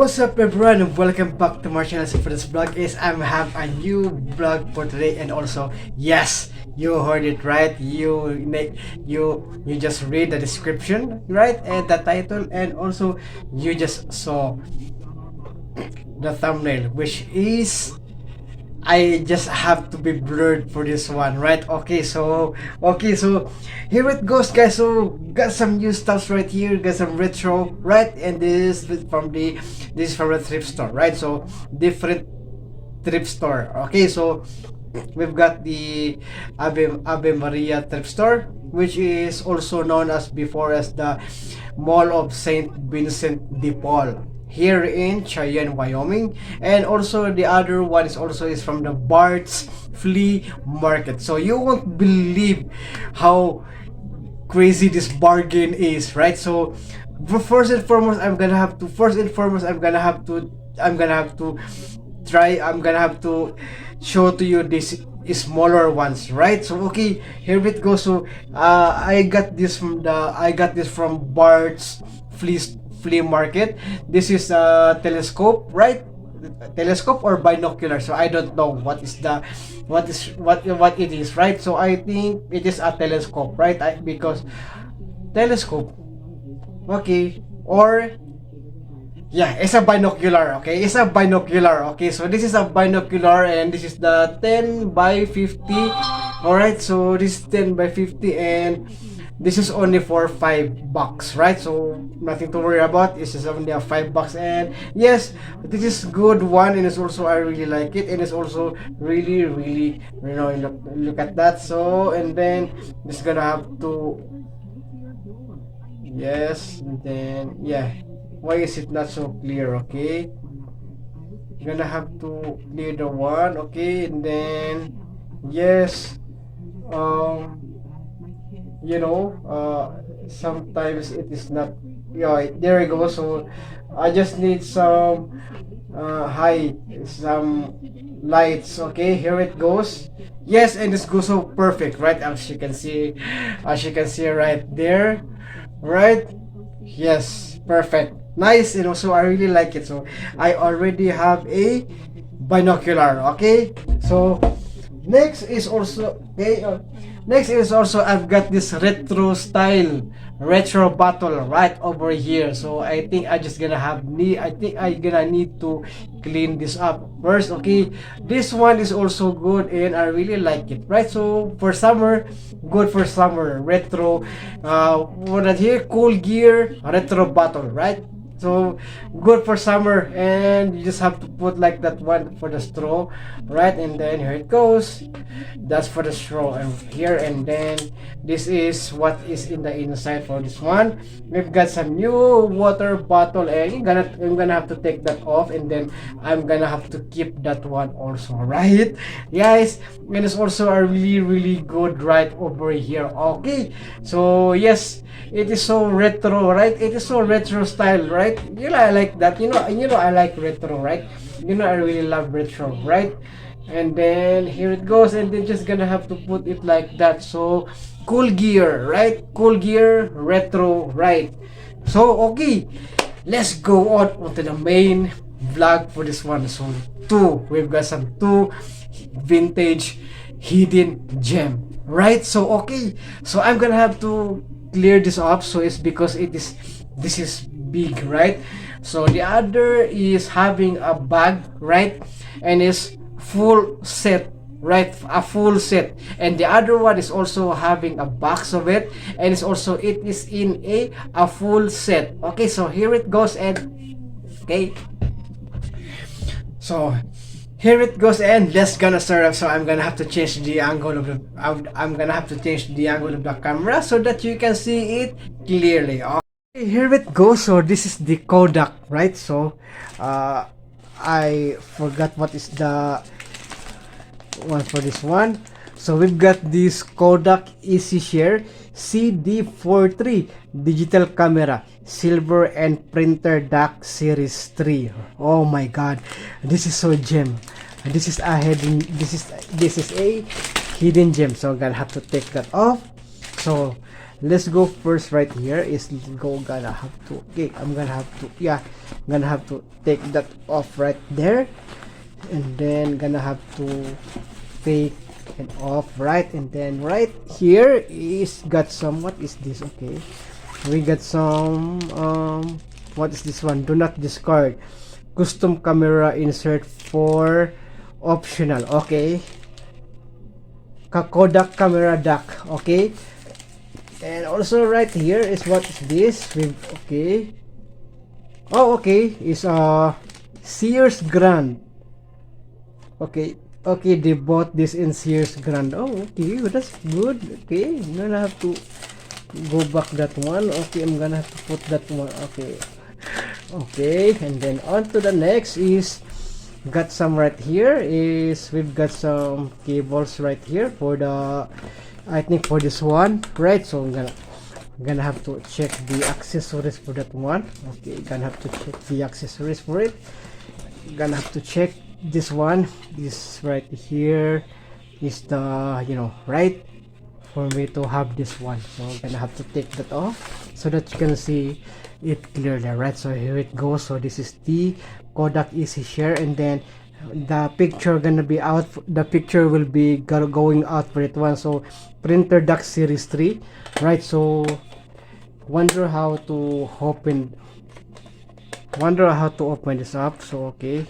What's up everyone and welcome back to my channel. So for this vlog is I have a new vlog for today, and also yes, you heard it right. You just read the description, right, and the title, and also you just saw the thumbnail, which is I just have to be blurred for this one, right? Okay, so here it goes, guys. So got some new stuffs right here, got some retro, right? And this is from the thrift store, right? So different thrift store. Okay, so we've got the Ave Maria thrift store, which is also known as before as the Mall of Saint Vincent de Paul, here in Cheyenne, Wyoming. And also the other one is from the Bart's Flea Market. So you won't believe how crazy this bargain is, right? So first and foremost, I'm gonna have to show to you this smaller ones, right? So okay, here it goes. So I got this from Bart's Flea Market. This is a telescope, right? Telescope or binocular. So I don't know what it is, right? So I think it is a telescope, right? Because telescope, okay, or yeah, it's a binocular. Okay, it's a binocular. Okay, so this is a binocular, and this is the 10 by 50. All right, so this is 10 by 50, and this is only for $5, right? So nothing to worry about. It's just only a $5, and yes, this is good one, and it's also I really like it, and it's also really, look at that. So and then it's gonna have to, yes, and then yeah. Why is it not so clear? Okay, you're gonna have to clear the one. Okay, and then yes, sometimes it is not, yeah, there we go. So I just need some some lights. Okay, here it goes. Yes, and this goes so perfect, right? As you can see right there, right? Yes, perfect, nice. And also I really like it. So I already have a binocular. Okay, so next is also I've got this retro bottle right over here. So I think I think I'm gonna need to clean this up first. Okay, this one is also good, and I really like it, right? So for summer, good for summer. Retro, what that here, Cool Gear retro bottle, right? So good for summer, and you just have to put like that one for the straw, right? And then here it goes. That's for the straw, and here, and then this is what is in the inside for this one. We've got some new water bottle, and I'm gonna have to take that off, and then I'm gonna have to keep that one also, right, guys? And it's also a really good right over here. Okay, so yes, it is so retro, right? It is so retro style, right? I like that. I like retro, right? I really love retro, right? And then here it goes, and then just gonna have to put it like that. So Cool Gear, right? Cool Gear retro, right? So okay, let's go on onto the main vlog for this one. So we've got some two vintage hidden gem, right? So okay, so I'm gonna have to clear this up. So it's because this is big, right? So the other is having a bag, right, and is full set, right? A full set. And the other one is also having a box of it, and it is in a full set. Okay, so here it goes, and okay, so here it goes, and let's gonna start up. So I'm gonna have to change the angle of the camera so that you can see it clearly. Okay, here it goes. So this is the Kodak, right? So I forgot what is the one for this one. So we've got this Kodak EasyShare CD43 digital camera, silver and printer DAC series 3. Oh my god, this is so gem. This is a hidden gem. So I'm gonna have to take that off. So let's go first right here is go gonna have to, okay, I'm gonna have to, yeah, I'm gonna have to take that off right there, and then gonna have to take it off, right? And then right here is got some, what is this? Okay, we got some what is this one? Do not discard, custom camera insert for optional. Okay, Kodak camera dock. Okay, and also right here is, what is this with, okay, oh okay, is Sears Grand. Okay, okay, they bought this in Sears Grand. Oh, okay, well, that's good. Okay, I'm gonna have to go back that one. Okay, I'm gonna have to put that one. Okay, okay, and then on to the next is got some right here is we've got some cables right here for the, I think for this one, right? So I'm gonna have to check the accessories for that one. Okay, gonna have to check the accessories for it. Gonna have to check this one. This right here is the, you know, right, for me to have this one. So I'm gonna have to take that off so that you can see it clearly, right? So here it goes. So this is the Kodak Easy Share, and then the picture gonna be out, the picture will be going out for it one. So printer dock series 3, right? So wonder how to open this up. So okay,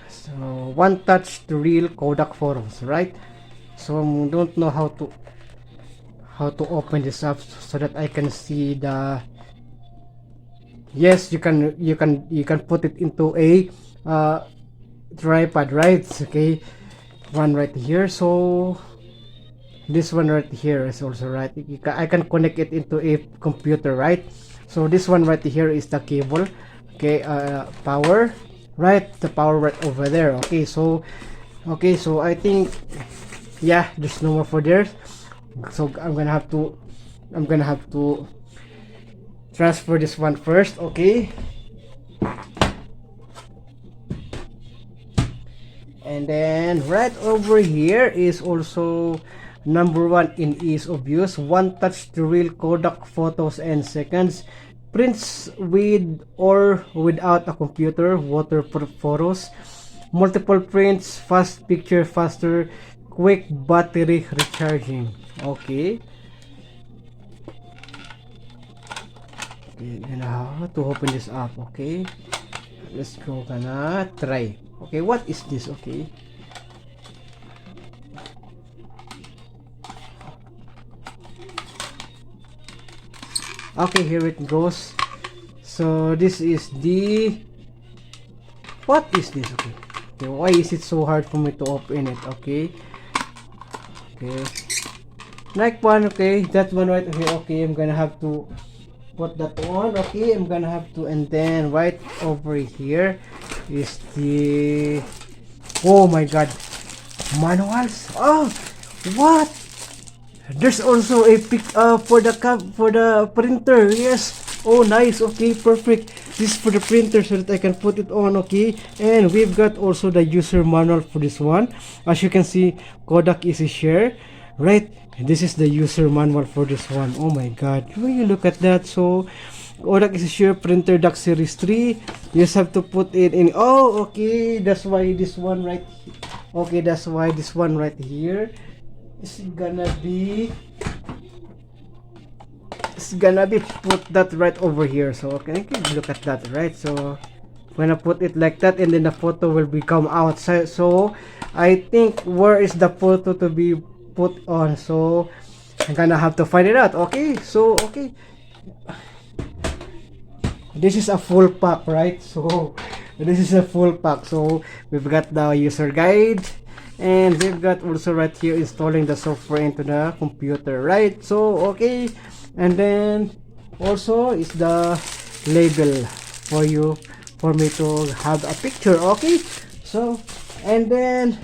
so one touch to real Kodak photos, right? So don't know how to open this up so that I can see the, yes, you can put it into a tripod, right? Okay, one right here. So this one right here is also right. I can connect it into a computer, right? So this one right here is the cable. Okay, power, right? The power right over there. Okay, so I think, yeah, there's no more for there. So I'm gonna have to transfer this one first. Okay, and then right over here is also number one in ease of use, one touch to real Kodak photos and seconds, prints with or without a computer, waterproof photos, multiple prints, fast picture, faster, quick battery recharging. Okay, okay, and how to open this up? Okay, let's go, gonna try. Okay, what is this? Okay, okay, here it goes. So this is the, what is this? Okay, okay, why is it so hard for me to open it? Okay, okay, like one. Okay, that one right here. Okay, I'm gonna have to put that one. Okay, I'm gonna have to, and then right over here is the, oh my god, manuals. Oh, what? There's also a pic for the printer. Yes. Oh, nice. Okay, perfect. This is for the printer so that I can put it on. Okay, and we've got also the user manual for this one. As you can see, Kodak Easy Share, right? And this is the user manual for this one. Oh my god, when you look at that, so Kodak Easy Share printer dock series 3, you just have to put it in. Oh, okay, that's why this one right. Okay, that's why this one right here is gonna be, put that right over here. So okay, look at that, right? So when I put it like that, and then the photo will become outside. So I think where is the photo to be put on? So I'm gonna have to find it out. Okay, so okay, this is a full pack, right? So this is a full pack. So we've got the user guide, and we've got also right here installing the software into the computer, right? So okay, and then also is the label for me to have a picture. Okay, so and then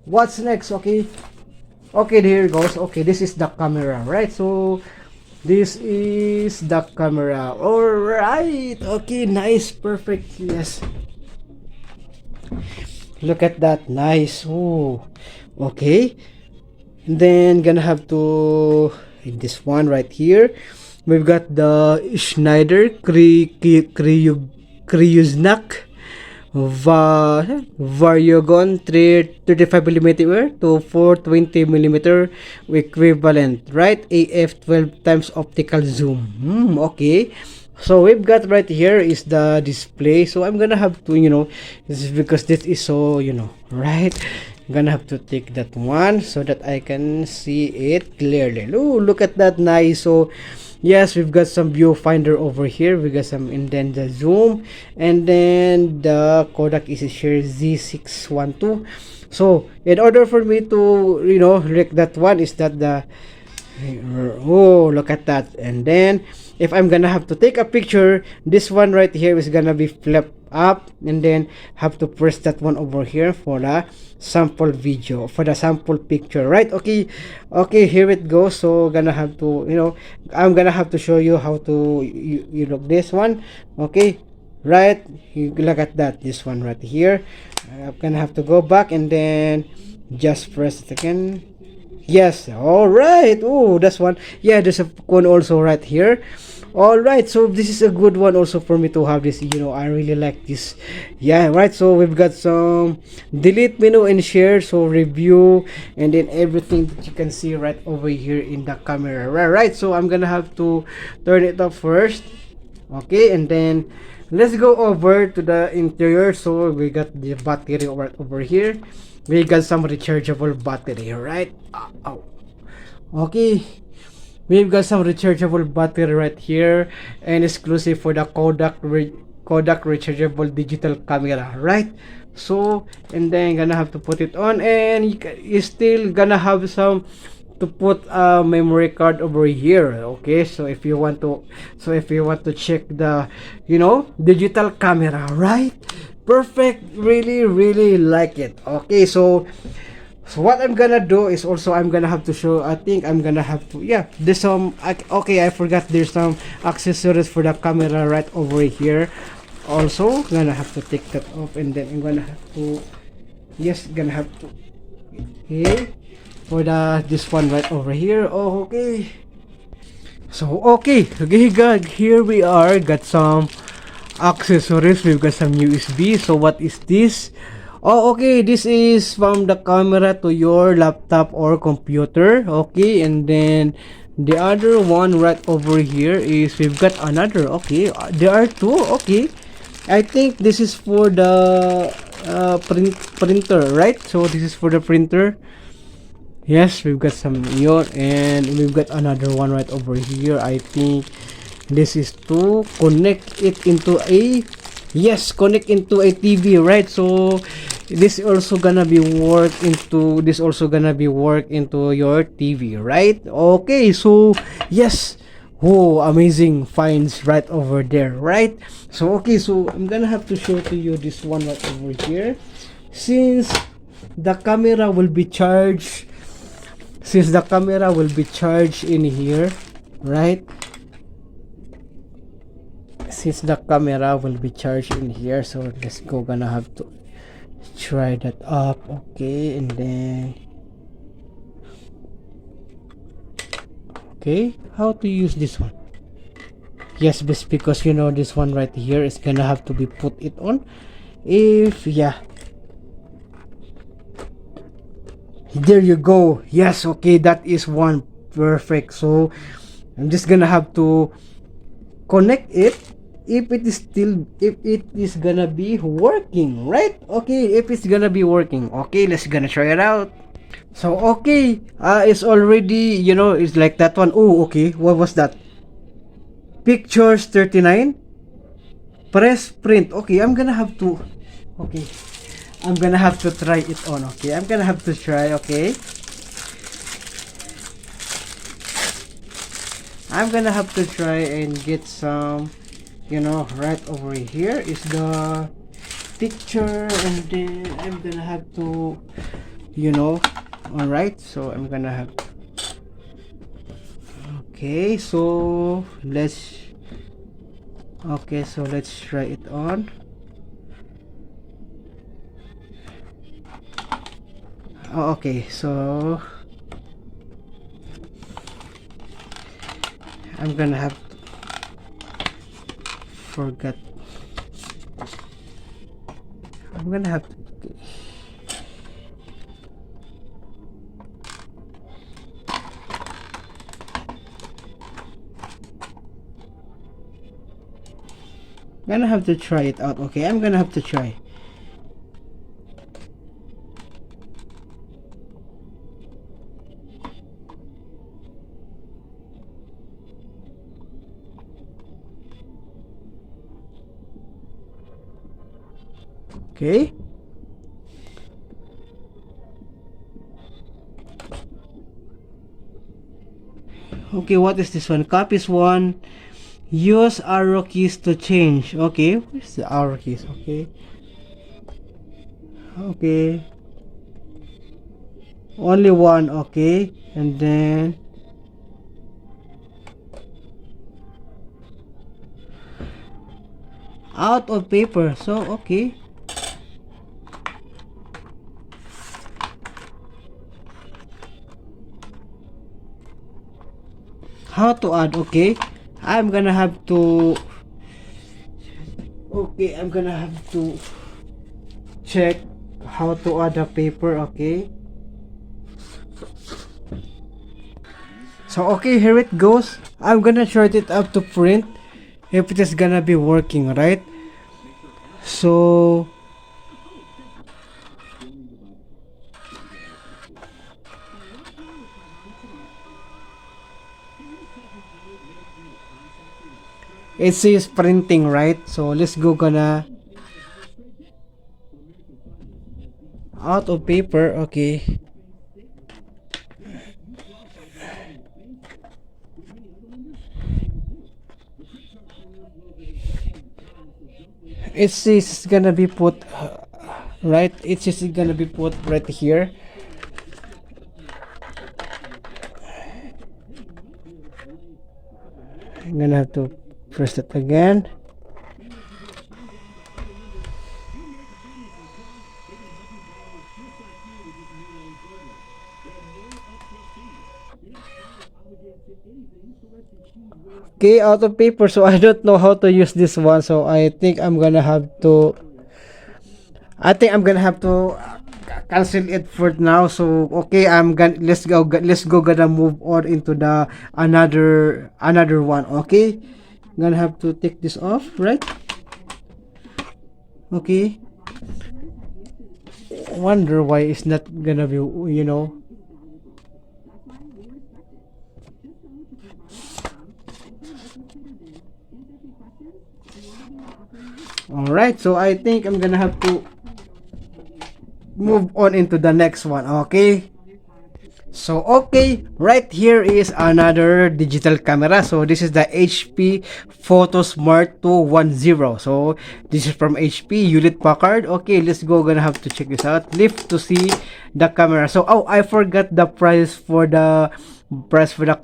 what's next? Okay, okay, here it goes. Okay, this is the camera, right? So this is the camera. All right, okay, nice, perfect. Yes, look at that, nice. Oh, okay, and then gonna have to this one right here. We've got the Schneider Kriyuznak Variogon 35 millimeter to 420 millimeter equivalent, right? AF 12 times optical zoom. Okay. So we've got right here is the display. So I'm gonna have to, this is because this is so, right? I'm gonna have to take that one so that I can see it clearly. Ooh, look at that, nice. So yes, we've got some viewfinder over here. We got some, and then the zoom, and then the Kodak EasyShare Z612. So in order for me to, rec that one is that the, oh, look at that. And then if I'm gonna have to take a picture, this one right here is gonna be flipped up, and then have to press that one over here for the sample video, for the sample picture, right? Okay, here it goes. So gonna have to, I'm gonna have to show you how to you look this one. Okay, right, you look at that, this one right here. I'm gonna have to go back and then just press it again. Yes, all right. Oh, that's one. Yeah, there's a one also right here. All right, so this is a good one also for me to have this. I really like this. Yeah, right. So we've got some delete menu and share, so review, and then everything that you can see right over here in the camera. Right. So I'm gonna have to turn it off first. Okay, and then let's go over to the interior. So we got the battery right over here. We got some rechargeable battery, right? Oh. Okay, we've got some rechargeable battery right here, and exclusive for the Kodak rechargeable digital camera, right? So, and then gonna have to put it on, and you still gonna have some to put a memory card over here. Okay, so if you want to, check the, digital camera, right? Perfect, really like it. Okay, so what I'm gonna do is also I'm gonna have to show, I think I'm gonna have to, yeah, there's some, okay, I forgot there's some accessories for the camera right over here. Also gonna have to take that off, and then I'm gonna have to, yes, gonna have to, okay, for the this one right over here. Oh, okay, so okay, God, here we are, got some accessories. We've got some USB. So what is this? Oh, okay, this is from the camera to your laptop or computer. Okay, and then the other one right over here is we've got another. Okay, there are two. Okay, I think this is for the printer, right? So this is for the printer. Yes, we've got some yon, and we've got another one right over here. I think this is to connect it into a, yes, connect into a TV, right? So this also gonna be work into your TV, right? Okay, so yes, oh, amazing finds right over there, right? So okay, so I'm gonna have to show to you this one right over here. Since the camera will be charged in here, right? Since the camera will be charged in here, so let's go, gonna have to try that up. Okay, and then, okay, how to use this one? Yes, because this one right here is gonna have to be put it on. If, yeah, there you go. Yes, okay, that is one. Perfect. So I'm just gonna have to connect it if it is gonna be working, right? Okay, if it's gonna be working. Okay, let's gonna try it out. So okay, it's already, it's like that one. Oh, okay, what was that? Pictures 39, press print. Okay, I'm gonna have to try it on. Okay, I'm gonna have to try. Okay, I'm gonna have to try and get some, right over here is the picture, and then I'm gonna have to, alright, so I'm gonna have, okay, so let's try it on. Oh, okay, so I'm gonna have forgot. I'm gonna have to, try it out. Okay, I'm gonna have to try. Okay. Okay, what is this one? Copies one. Use arrow keys to change. Okay, where's the arrow keys? Okay. Okay. Only one. Okay. And then out of paper. So, okay. How to add? Okay. I'm gonna have to. Okay, I'm gonna have to check how to add a paper. Okay. So, okay, here it goes. I'm gonna short it up to print if it is gonna be working, right? So, it says printing, right? So let's go gonna out of paper. Okay. It says it's gonna be put right. It says it's gonna be put right here. I'm gonna have to press it again. Okay, out of paper. So I don't know how to use this one. So I think I'm gonna have to. I think I'm gonna have to cancel it for now. So okay, I'm gonna let's go gonna move on into the another one. Okay, I'm gonna have to take this off, right? Okay. Wonder why it's not gonna be, you know. All right, so I think I'm gonna have to move on into the next one. Okay. So okay, right here is another digital camera. So this is the HP Photo Smart 210. So this is from HP Hewlett Packard. Okay, let's go. Gonna have to check this out. Lift to see the camera. So oh, I forgot the price for the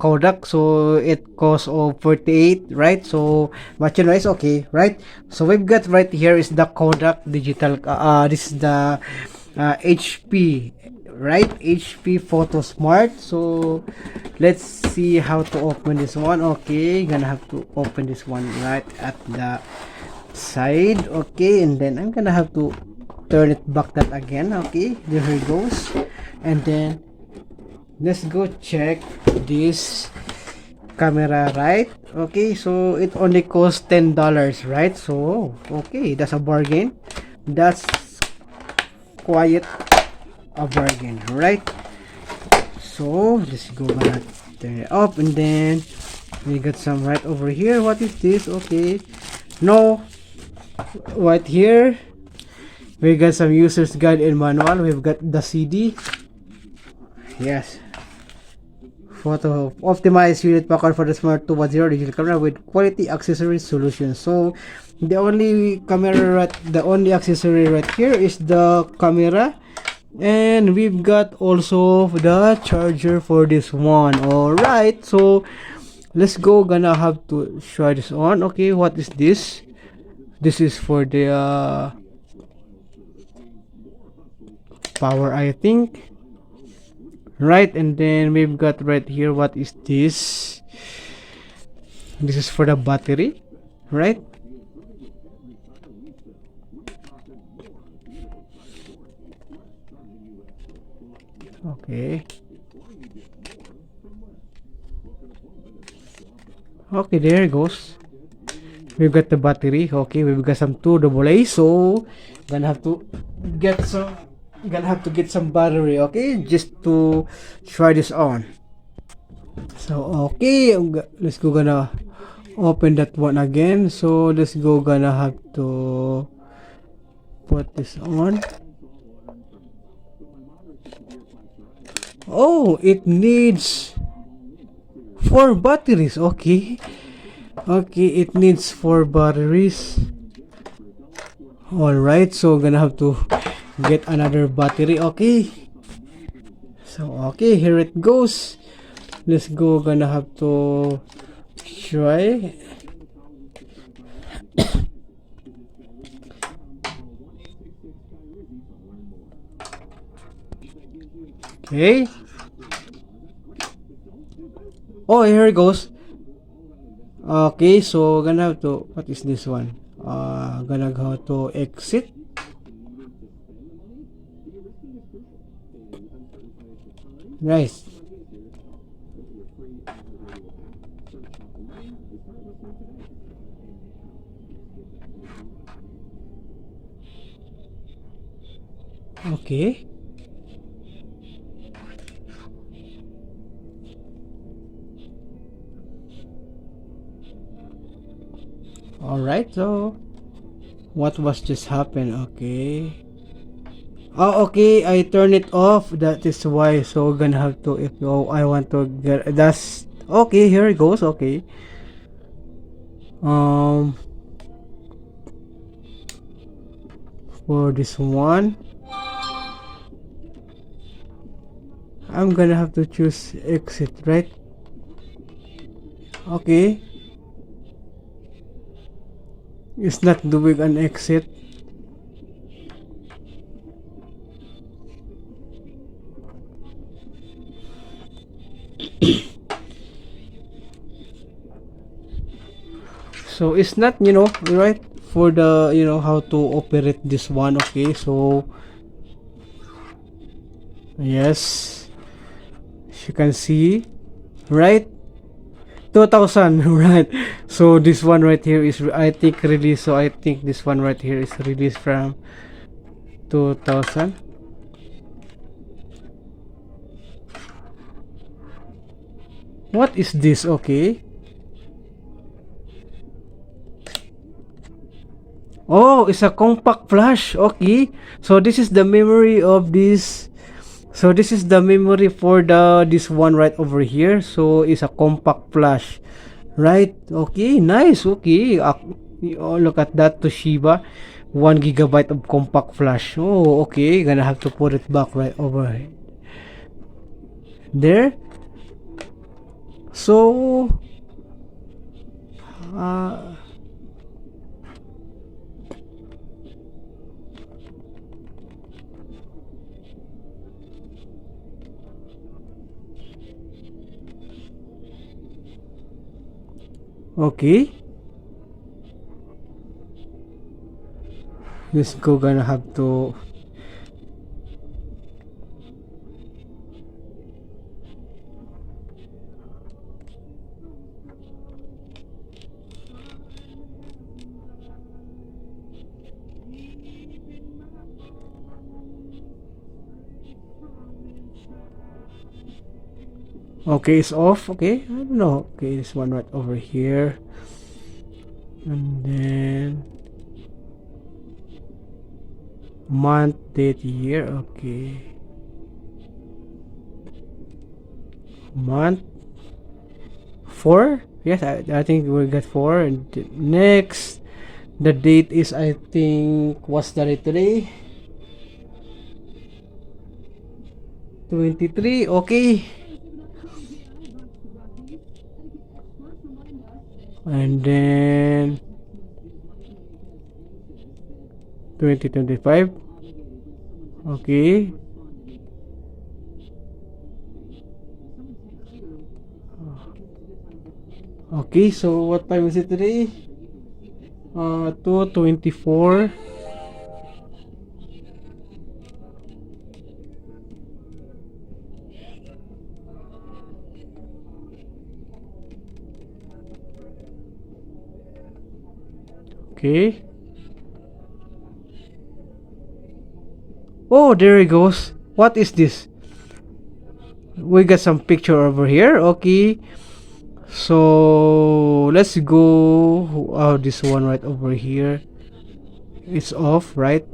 Kodak. So it costs 48, right? So but you know it's okay, right? So we've got right here is the Kodak digital. This is the HP, right? HP Photo Smart. So let's see how to open this one. Okay, gonna have to open this one right at the side. Okay, and then I'm gonna have to turn it back that again. Okay, there it goes. And then let's go check this camera, right? Okay, so it only costs $10, right? So okay, that's a bargain. That's quite a bargain, right? So let's go back, turn it up, and then we got some right over here. What is this? Okay, no, right here we got some user's guide and manual. We've got the CD. Yes, photo optimized Hewlett Packard for the Smart 210 digital camera with quality accessory solutions. So the only accessory right here is the camera, and we've got also the charger for this one. All right, so let's go. Gonna have to try this on. Okay, what is this? This is for the power, I think, right? And then we've got right here, what is this? This is for the battery, right? Okay. Okay, there it goes. We've got the battery. Okay, we've got some two double A. So gonna have to get some. Gonna have to get some battery. Okay, just to try this on. So okay, let's go gonna open that one again. So let's go gonna have to put this on. Oh, it needs four batteries. Okay. Okay, it needs four batteries. Alright, so gonna have to get another battery. Okay. So okay, here it goes. Let's go, gonna have to try. Okay. Oh, here it goes. Okay, so gonna have to, what is this one? Gonna go to exit. Nice. Okay. Alright, so what was just happened? Okay. Oh, okay, I turn it off. That is why. So gonna have to, if I want to get, that's okay. Here it goes. Okay. Um, for this one, I'm gonna have to choose exit, right? Okay. It's not doing an exit. So it's not, right, for the, how to operate this one. Okay, so yes, as you can see, right, 2000. Right, so this one right here is, I think, released. So I think this one right here is released from 2000. What is this? Okay. Oh, it's a compact flash. Okay. So this is the memory of this. So this is the memory for the this one right over here. So it's a compact flash. Right. Okay. Nice. Okay. Oh, look at that, Toshiba. 1 GB of compact flash. Oh, okay. Gonna have to put it back right over there. So uh okay. Let's go, gonna have to. Okay, it's off. Okay, I don't know. Okay, this one right over here, and then month, date, year. Okay, month 4. Yes, I think we got 4. And next, the date is, I think, what's the date today? 23. Okay, and then 2025. Okay. Okay, so what time is it today? 2:24. Okay. Oh, there it goes. What is this? We got some picture over here. Okay. So let's go. Oh, this one right over here. It's off, right?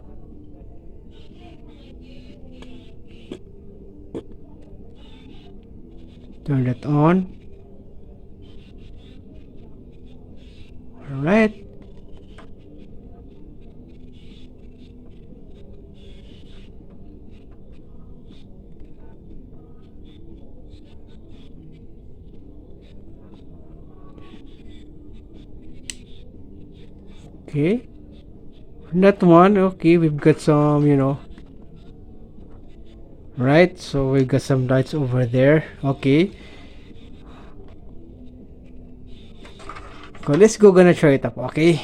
Turn that on. All right. Okay. That one. Okay, we've got some, right? So we've got some lights over there. Okay. So let's go gonna try it up. Okay.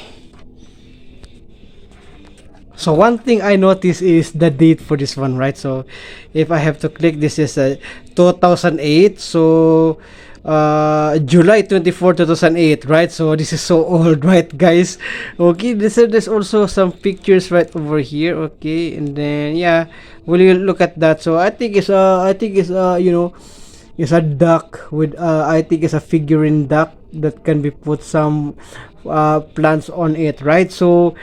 So one thing I notice is the date for this one, right? So if I have to click, this is 2008. So July 24, 2008, right? So this is so old, right, guys? Okay, there's also some pictures right over here. Okay, and then yeah, will you look at that? So I think it's it's a duck with I think it's a figurine duck that can be put some plants on it, right? So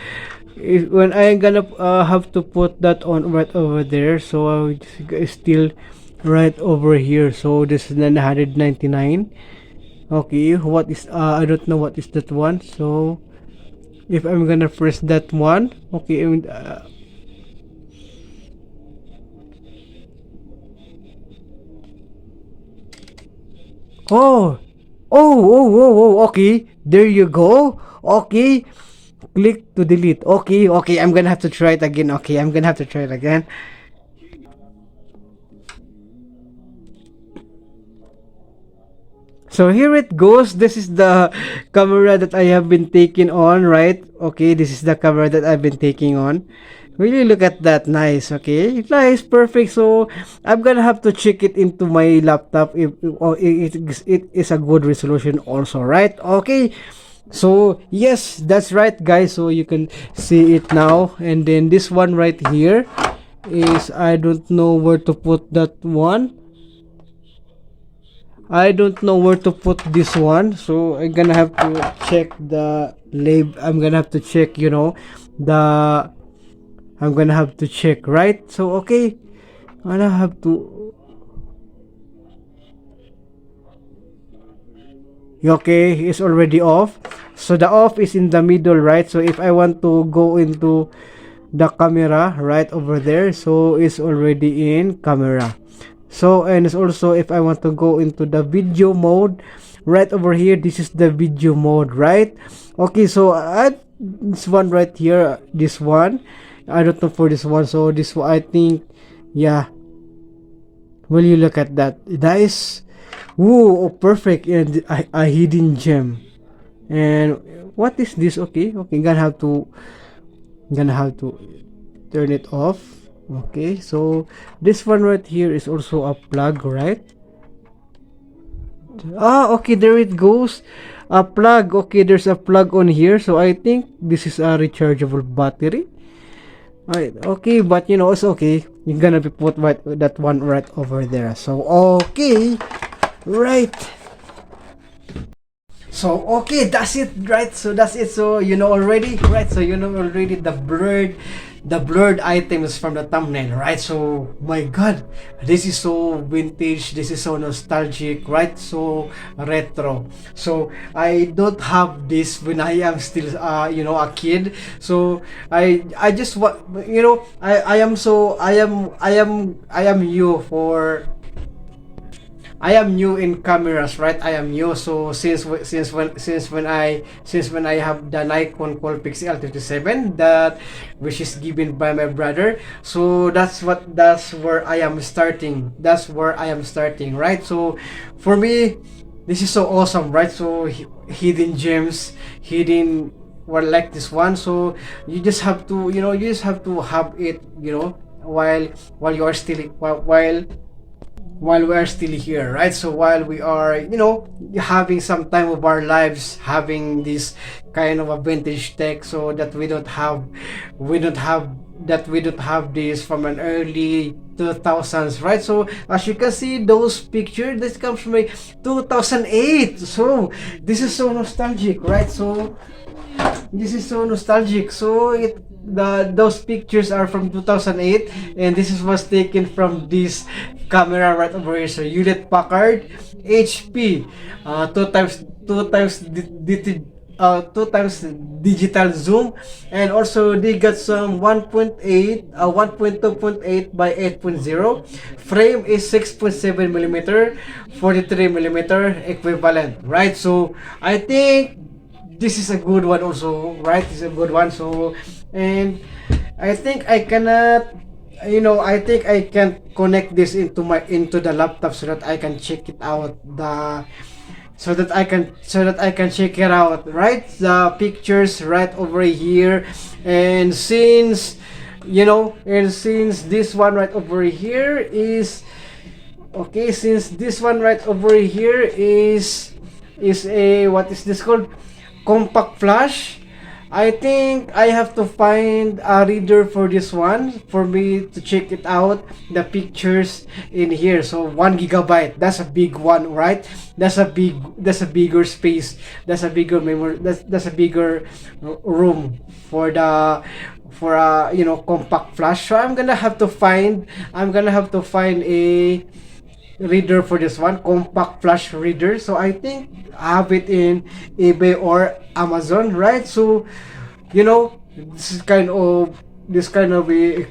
when I'm gonna have to put that on right over there, so it's still right over here. So this is 999. Okay, what is I don't know what is that one. So if I'm gonna press that one, okay, oh, okay, there you go. Okay, click to delete. Okay, I'm gonna have to try it again. Okay, I'm gonna have to try it again. So here it goes. This is the camera that I have been taking on, right? Okay, this is the camera that I've been taking on. Really look at that. Nice. Okay, nice, perfect. So I'm gonna have to check it into my laptop if it is a good resolution also, right? Okay. So yes, that's right, guys. So you can see it now, and then this one right here is I don't know where to put that one. I don't know where to put this one, so I'm gonna have to check the lab. I'm gonna have to check, the. I'm gonna have to check, right? So okay, I'm gonna have to. Okay, it's already off. So the off is in the middle, right? So if I want to go into the camera right over there, so it's already in camera. So and it's also if I want to go into the video mode right over here, this is the video mode, right? Okay, so this one right here, this one I don't know for this one. So this one I think, yeah, will you look at that? That is, whoa, oh, perfect, and a hidden gem. And what is this? Okay, gonna have to turn it off. Okay, so this one right here is also a plug, right? Okay, there it goes. A plug. Okay, there's a plug on here. So I think this is a rechargeable battery. Alright, okay, but it's okay. You're gonna be put right that one right over there. So okay, right. So okay, that's it, right? So that's it. So already, right? So already the blurred items from the thumbnail, right? So my God, this is so vintage. This is so nostalgic, right? So retro. So I don't have this when I am still, a kid. So I just want, I am you for. I am new in cameras, right? I am new. So since when I have the Nikon Coolpix L37 that which is given by my brother. So that's where I am starting. That's where I am starting, right? So for me, this is so awesome, right? So hidden gems, hidden, well, like this one. So you just have to, you just have to have it, while you are still, while we are still here, right? So while we are, having some time of our lives, having this kind of a vintage tech, so that we don't have we don't have this from an early 2000s, right? So as you can see, those pictures, this comes from a 2008. So this is so nostalgic, right? So this is so nostalgic. So those pictures are from 2008, and this is was taken from this camera right over here. So Hewlett Packard HP, two times digital zoom, and also they got some 1.8, 1.2.8 by 8.0. Frame is 6.7 millimeter, 43 millimeter equivalent, right? So I think this is a good one also, right? This is a good one. So, and I think I cannot, I think I can connect this into the laptop so that I can check it out, so that I can check it out, right? The pictures right over here. And since this one right over here is okay, since this one right over here is a, what is this called, compact flash, I think I have to find a reader for this one for me to check it out, the pictures in here. So 1 gigabyte, that's a big one, right? That's a bigger space, that's a bigger memory, that's a bigger room for the, for a, compact flash. So I'm gonna have to find a reader for this one, compact flash reader. So I think I have it in eBay or Amazon, right? So this kind of a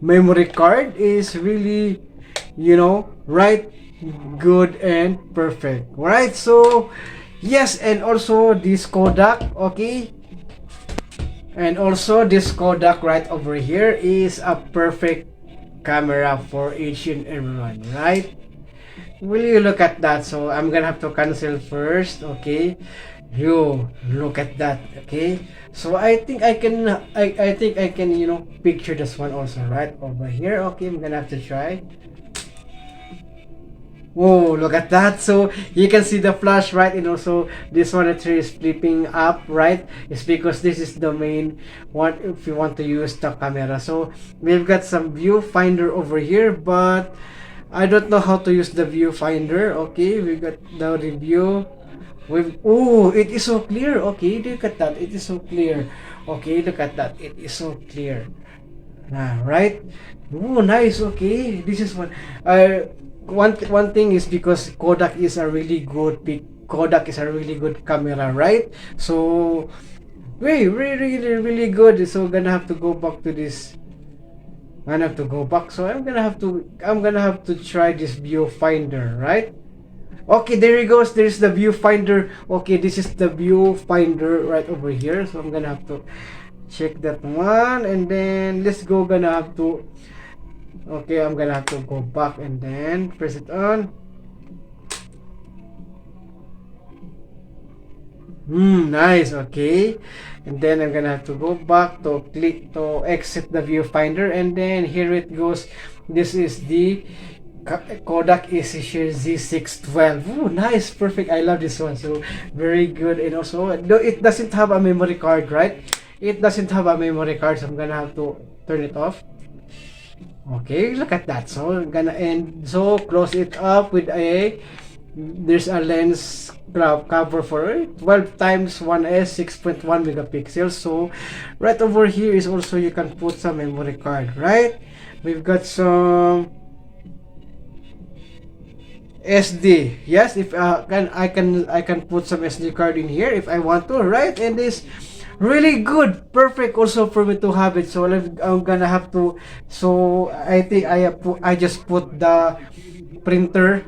memory card is really, right, good and perfect, right? So yes, and also this Kodak, okay, and also this Kodak right over here is a perfect camera for each and everyone, right? Will you look at that? So I'm gonna have to cancel first, okay? You look at that, okay? So I think I can, I think I can, picture this one also right over here. Okay, I'm gonna have to try. Whoa, look at that. So you can see the flash, right? And also this one right here is flipping up, right? It's because this is the main one if you want to use the camera. So we've got some viewfinder over here, but I don't know how to use the viewfinder. Okay, we got the review. Oh, it is so clear. Okay, look at that. It is so clear. Okay, look at that. It is so clear. Right? Oh, nice. Okay, this is one. One thing is because Kodak is a really good camera, right? So, really good. So gonna have to go back to this. I have to go back. So I'm gonna have to try this viewfinder, right? Okay, there he goes. There's the viewfinder. Okay, this is the viewfinder right over here. So I'm gonna have to check that one, and then let's go. Gonna have to. Okay, I'm gonna have to go back and then press it on. Nice. Okay, and then I'm gonna have to go back to click to exit the viewfinder, and then here it goes. This is the Kodak Acer Z612. Ooh, nice, perfect. I love this one. So very good, and also it doesn't have a memory card, right? It doesn't have a memory card, so I'm gonna have to turn it off. Okay, look at that. So I'm gonna close it up with there's a lens cover for 12 times 1s 6.1 megapixels. So right over here is also you can put some memory card, right? We've got some SD. Yes, if I can put some SD card in here if I want to, right? And this really good, perfect also for me to have it. So I'm gonna have to. So I think I just put the printer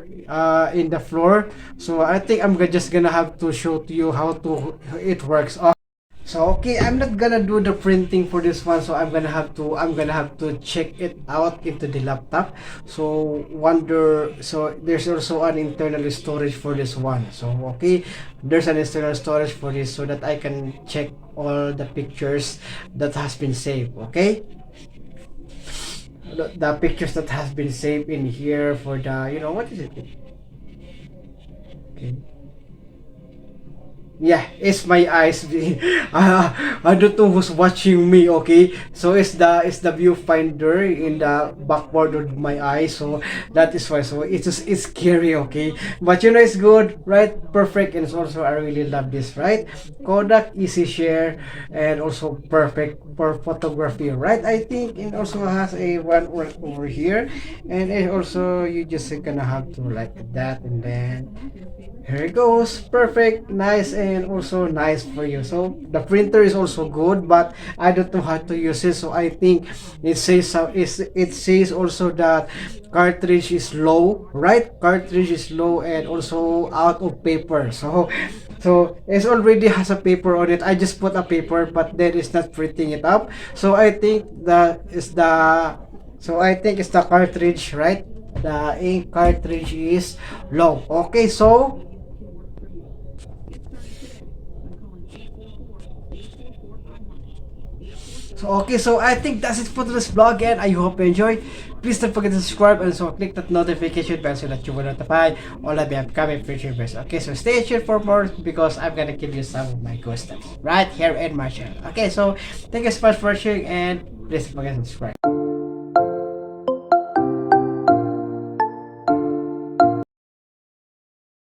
in the floor. So I think I'm just gonna have to show to you how it works. So okay, I'm not gonna do the printing for this one, so I'm gonna have to check it out into the laptop. So there's also an internal storage for this one. So okay, there's an external storage for this so that I can check all the pictures that has been saved. Okay, the pictures that has been saved in here for the, you know, what is it? Okay. Yeah, it's my eyes. I don't know who's watching me. Okay, so it's the viewfinder in the backboard of my eyes. So that is why. So it's scary. Okay, but you know it's good, right? Perfect, and it's also I really love this, right? Kodak, easy share, and also perfect for photography, right? I think it also has a one over here, and it also you just gonna have to like that, and then here it goes. Perfect, nice, and also nice for you. So the printer is also good, but I don't know how to use it. So I think it says also that cartridge is low, right? Cartridge is low and also out of paper. So it already has a paper on it. I just put a paper, but then it's not printing it up. So I think it's the cartridge, right? The ink cartridge is low. Okay, so I think that's it for this vlog, and I hope you enjoyed. Please don't forget to subscribe and so click that notification bell so that you will notify all of the upcoming future videos. Okay, so stay tuned for more because I'm gonna give you some of my ghost tips right here in my channel. Okay, so thank you so much for watching, and please don't forget to subscribe.